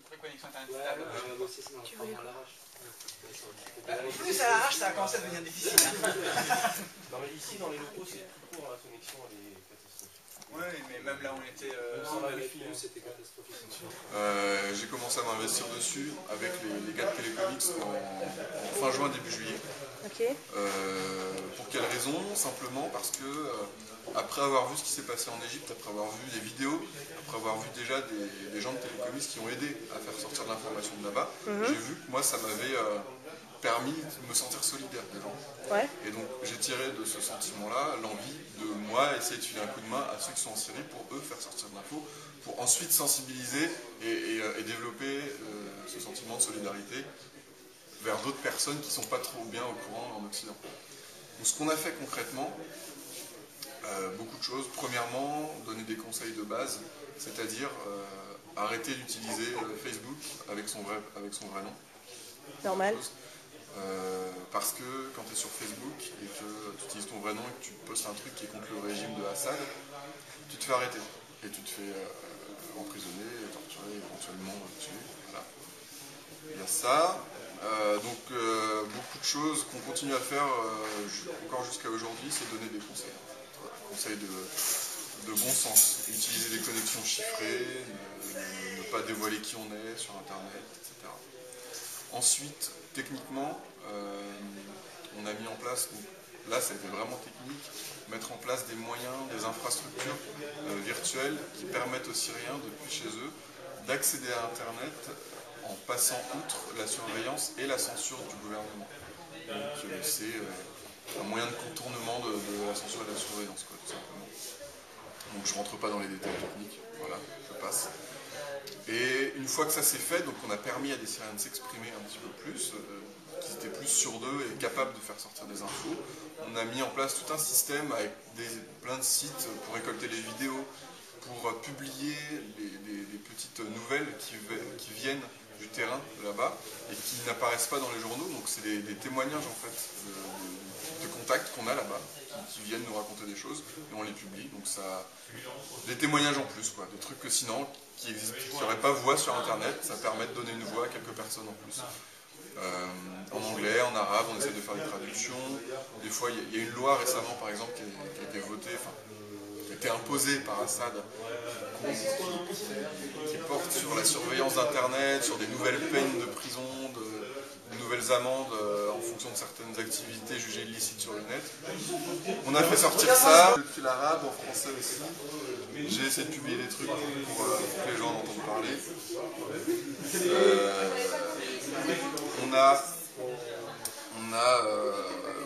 Vraie connexion internet stable. Moi aussi, c'est dans le format à l'arrache. Plus à l'arrache, ça a commencé à devenir difficile. Non, mais ici, dans les locaux, c'est tout court, la connexion, elle est catastrophique. Oui, mais même là où on était. C'était catastrophique. J'ai commencé à m'investir dessus avec les gars de Télécomics en fin juin, début juillet. Ok. Pour quelle raison? Simplement parce que après avoir vu ce qui s'est passé en Égypte, après avoir vu des vidéos, après avoir vu déjà des gens de Télécomics qui ont aidé à faire sortir de l'information de là-bas, j'ai vu que moi ça m'avait permis de me sentir solidaire des gens. Ouais. Et donc j'ai tiré de ce sentiment-là l'envie de moi essayer de filer un coup de main à ceux qui sont en Syrie pour eux faire sortir de l'info, pour ensuite sensibiliser et développer ce sentiment de solidarité vers d'autres personnes qui ne sont pas trop bien au courant en Occident. Donc ce qu'on a fait concrètement, beaucoup de choses. Premièrement, donner des conseils de base, c'est-à-dire arrêter d'utiliser Facebook avec son vrai nom. Normal. Parce que quand tu es sur Facebook et que tu utilises ton vrai nom et que tu postes un truc qui est contre le régime de Assad, tu te fais arrêter et tu te fais emprisonner, torturer, éventuellement tuer. Voilà. Il y a ça. Beaucoup de choses qu'on continue à faire encore jusqu'à aujourd'hui, c'est donner des conseils. Conseils de bon sens. Utiliser des connexions chiffrées, ne pas dévoiler qui on est sur Internet, etc. Ensuite, techniquement, on a mis en place, donc là ça a été vraiment technique, mettre en place des moyens, des infrastructures virtuelles qui permettent aux Syriens, depuis chez eux, d'accéder à Internet en passant outre la surveillance et la censure du gouvernement. Donc c'est un moyen de contournement de la censure et de la surveillance, quoi, tout simplement. Donc je ne rentre pas dans les détails techniques, voilà, je passe. Et une fois que ça s'est fait, donc on a permis à des Syriens de s'exprimer un petit peu plus, qu'ils étaient plus sûrs d'eux et capables de faire sortir des infos. On a mis en place tout un système avec plein de sites pour récolter les vidéos, pour publier des petites nouvelles qui viennent du terrain là-bas et qui n'apparaissent pas dans les journaux. Donc c'est des témoignages en fait de contacts qu'on a là-bas qui viennent nous raconter des choses et on les publie. Donc ça, des témoignages en plus, quoi, des trucs que sinon qui n'auraient pas voix sur Internet, ça permet de donner une voix à quelques personnes en plus. En anglais, en arabe, on essaie de faire des traductions. Des fois, il y a une loi récemment, par exemple, qui a été votée, qui a été imposée par Assad, qui porte sur la surveillance d'Internet, sur des nouvelles peines de prison, de nouvelles amendes en fonction de certaines activités jugées illicites sur le net. On a fait sortir ça, l'arabe, en français aussi. J'ai essayé de publier des trucs pour que les gens en entendent parler. On a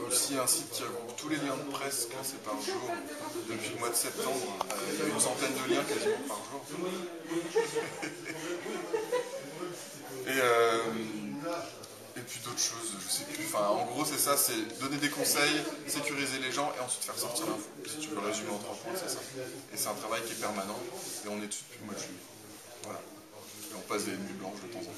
aussi un site qui regroupe tous les liens de presse classés par jour. Depuis le mois de septembre, il y a une centaine de liens quasiment par jour. Et puis d'autres choses, je sais plus. Enfin, en gros, c'est ça, c'est donner des conseils, sécuriser les gens et ensuite faire sortir l'info. Si tu veux résumer en 3 points, c'est ça. Et c'est un travail qui est permanent et on est dessus depuis le mois de juillet. Voilà. Et on passe des nuits blanches de temps en temps.